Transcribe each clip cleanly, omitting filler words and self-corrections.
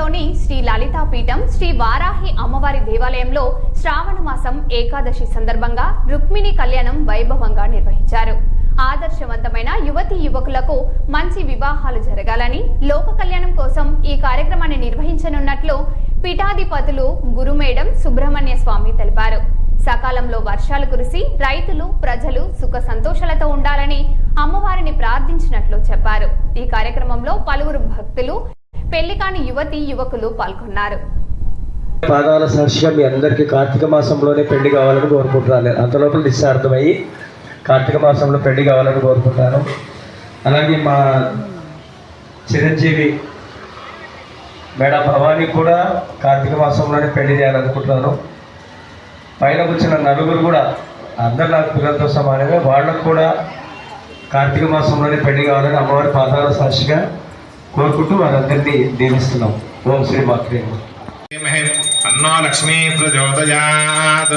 నగరంలోని శ్రీ లలితాపీఠం శ్రీ వారాహి అమ్మవారి దేవాలయంలో శ్రావణ మాసం ఏకాదశి సందర్భంగా రుక్మిణి కళ్యాణం వైభవంగా నిర్వహించారు. ఆదర్శవంతమైన యువతీ యువకులకు మంచి వివాహాలు జరగాలని లోక కళ్యాణం కోసం ఈ కార్యక్రమాన్ని నిర్వహించనున్నట్లు పీఠాధిపతులు గురుమేడం సుబ్రహ్మణ్య స్వామి తెలిపారు. సకాలంలో వర్షాలు కురిసి రైతులు ప్రజలు సుఖ సంతోషాలతో ఉండాలని అమ్మవారిని ప్రార్థించినట్లు చెప్పారు. ఈ కార్యక్రమంలో పలువురు భక్తులు పెళ్లికాని యువతీ యువకులు పాల్గొన్నారు. పాదాల సాక్షిగా మీ అందరికీ కార్తీక మాసంలోనే పెళ్లి కావాలని కోరుకుంటున్నాను. అంతలోపల నిశ్చార్థమయ్యి కార్తీక మాసంలో పెళ్లి కావాలని కోరుకుంటాను. అలాగే మా చిరంజీవి మేడం భవానీ కూడా కార్తీక మాసంలోనే పెళ్లి చేయాలనుకుంటున్నాను. పైన వచ్చిన నలుగురు కూడా అందరు నాకు పిల్లలతో సమానంగా వాళ్ళకు కూడా కార్తీక మాసంలోనే పెళ్లి కావాలని అమ్మవారి పాదాల సాక్షిగా కోరుకుంటూ వారందరినీ దీవిస్తున్నాం. ఓం శ్రీ మాత్రే నమః. అన్నో లక్ష్మీ ప్రచోదయాత్.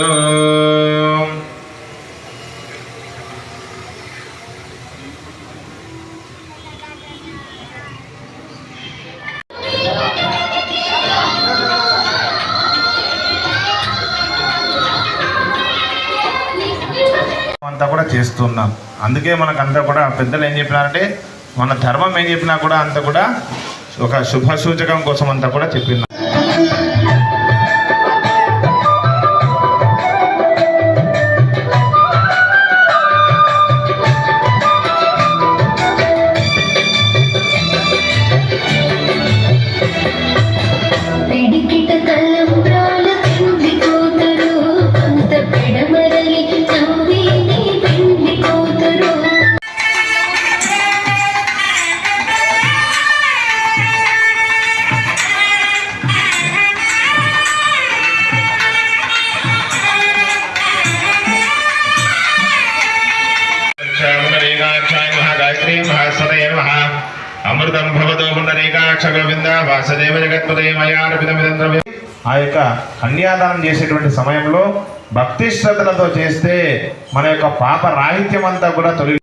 అంతా కూడా చేస్తున్నాం. అందుకే మనకంతా కూడా పెద్దలు ఏం చెప్పినారంటే మన ధర్మం ఏం చెప్పినా కూడా అంతా కూడా ఒక శుభ సూచకం కోసం అంతా కూడా చెప్పిన. అమృతం భవతో పుండరీకాక్ష గోవింద వాసుదేవ జగత్పదే మయార్పితమిదంద్రమే. ఆ యొక్క కన్యాదానం చేసేటువంటి సమయంలో భక్తి శ్రద్ధలతో చేస్తే మన యొక్క పాప రాహిత్యం అంతా కూడా తొలగి.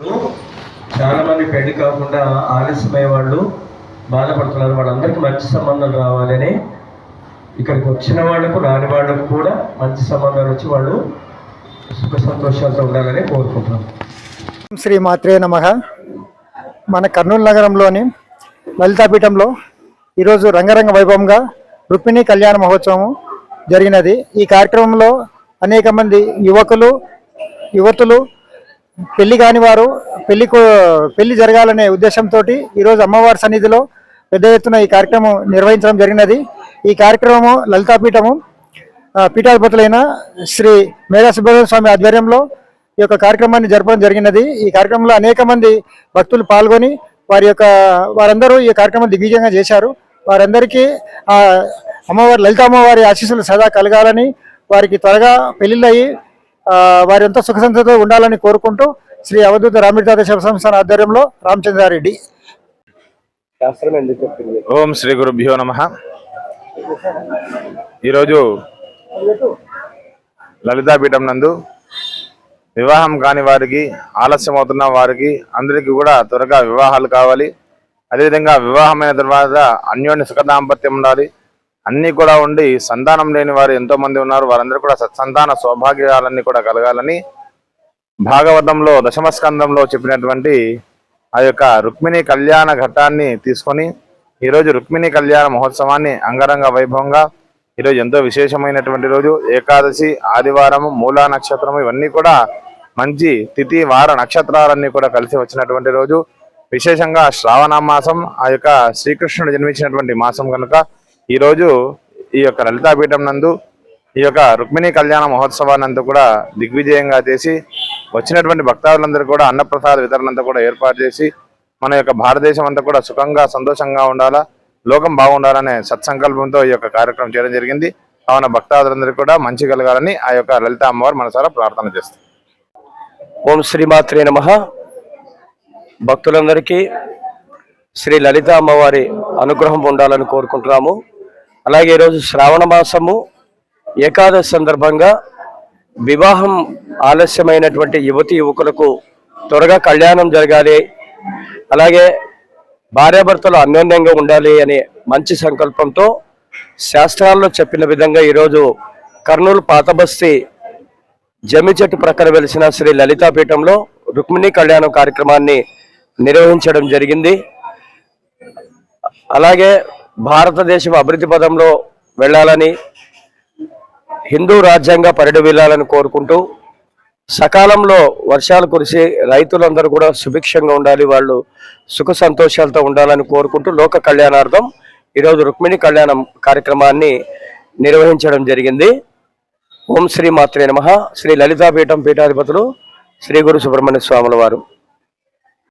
చాలా మంది పెళ్లి కాకుండా ఆలస్యమయ్యే వాళ్ళు బాధపడుతున్నారు. వాళ్ళందరికీ మంచి సంబంధం రావాలని ఇక్కడికి వచ్చిన వాళ్ళకు రాని వాళ్ళకు కూడా మంచి సంబంధాలు వచ్చి వాళ్ళు సుఖ సంతోషాలతో ఉండాలని కోరుకుంటున్నాం. శ్రీ మాత్రే నమః. మన కర్నూలు నగరంలోని లలితాపీఠంలో ఈరోజు రంగరంగ వైభవంగా రుక్మిణి కళ్యాణ మహోత్సవం జరిగినది. ఈ కార్యక్రమంలో అనేక మంది యువతులు పెళ్లి కాని వారు పెళ్లి జరగాలనే ఉద్దేశంతో ఈరోజు అమ్మవారి సన్నిధిలో పెద్ద ఎత్తున ఈ కార్యక్రమం నిర్వహించడం జరిగినది. ఈ కార్యక్రమము లలితాపీఠము పీఠాధిపతులైన శ్రీ మేడా సుబ్రహ్మణ్య స్వామి ఆధ్వర్యంలో ఈ యొక్క కార్యక్రమాన్ని జరపడం జరిగినది. ఈ కార్యక్రమంలో అనేక మంది భక్తులు పాల్గొని వారందరూ ఈ కార్యక్రమం దిగ్విజయంగా చేశారు. వారందరికీ అమ్మవారి లలిత అమ్మవారి ఆశీస్సులు సదా కలగాలని, వారికి త్వరగా పెళ్లిళ్ళయి వారంతా సుఖ సంతోషంతో ఉండాలని కోరుకుంటూ శ్రీ అవధూత రామిడితాత శివ సంస్థాన ఆధ్వర్యంలో రామచంద్రారెడ్డి. ఓం శ్రీ గురుభ్యో నమః. ఈరోజు లలితాపీఠం నందు వివాహం కాని వారికి, ఆలస్యం అవుతున్న వారికి అందరికీ కూడా త్వరగా వివాహాలు కావాలి. అదేవిధంగా వివాహమైన తర్వాత అన్యోన్య సుఖ దాంపత్యం ఉండాలి. అన్నీ కూడా ఉండి సంతానం లేని వారు ఎంతోమంది ఉన్నారు. వారందరూ కూడా సత్సంతాన సౌభాగ్యాలన్నీ కూడా కలగాలని భాగవతంలో దశమస్కందంలో చెప్పినటువంటి ఆ యొక్క రుక్మిణి కళ్యాణ ఘట్టాన్ని తీసుకొని ఈరోజు రుక్మిణి కళ్యాణ మహోత్సవాన్ని అంగరంగ వైభవంగా ఈరోజు ఎంతో విశేషమైనటువంటి రోజు. ఏకాదశి, ఆదివారము, మూలా నక్షత్రము ఇవన్నీ కూడా మంచి తిథి వార నక్షత్రాలన్నీ కూడా కలిసి వచ్చినటువంటి రోజు. విశేషంగా శ్రావణ మాసం ఆ యొక్క శ్రీకృష్ణుడు జన్మించినటువంటి మాసం కనుక ఈరోజు ఈ యొక్క లలితాపీఠం నందు ఈ యొక్క రుక్మిణి కళ్యాణ మహోత్సవాన్ని అంతా కూడా దిగ్విజయంగా చేసి వచ్చినటువంటి భక్తాదులందరూ కూడా అన్నప్రసాద వితరణ అంతా కూడా ఏర్పాటు చేసి మన యొక్క భారతదేశం అంతా కూడా సుఖంగా సంతోషంగా ఉండాలా, లోకం బాగుండాలనే సత్సంకల్పంతో ఈ యొక్క కార్యక్రమం చేయడం జరిగింది. కావున భక్తాదులందరికీ కూడా మంచి కలగాలని ఆ యొక్క లలిత అమ్మవారు మనసారా ప్రార్థన చేస్తారు. ఓం శ్రీమాత్రే నమః. భక్తులందరికీ శ్రీ లలిత అమ్మవారి అనుగ్రహం ఉండాలని కోరుకుంటున్నాము. అలాగే ఈరోజు శ్రావణ మాసము ఏకాదశి సందర్భంగా వివాహం ఆలస్యమైనటువంటి యువకులకు త్వరగా కళ్యాణం జరగాలి, అలాగే భార్యాభర్తలు అన్యోన్యంగా ఉండాలి అనే మంచి సంకల్పంతో శాస్త్రాల్లో చెప్పిన విధంగా ఈరోజు కర్నూలు పాతబస్తీ జమ్మి చెట్టు ప్రక్కన వెలిసిన శ్రీ లలితాపీఠంలో రుక్మిణీ కళ్యాణం కార్యక్రమాన్ని నిర్వహించడం జరిగింది. అలాగే భారతదేశం అభివృద్ధి పదంలో వెళ్ళాలని, హిందూ రాజ్యాంగ పరిడవిల్లాలని కోరుకుంటూ సకాలంలో వర్షాలు కురిసి రైతులందరూ కూడా సుభిక్షంగా ఉండాలి, వాళ్ళు సుఖ సంతోషాలతో ఉండాలని కోరుకుంటూ లోక కళ్యాణార్థం ఈరోజు రుక్మిణీ కళ్యాణం కార్యక్రమాన్ని నిర్వహించడం జరిగింది. ఓం శ్రీ మాత్రే నమః. శ్రీ లలితాపీఠం పీఠాధిపతులు శ్రీ గురు సుబ్రహ్మణ్య స్వాముల వారు.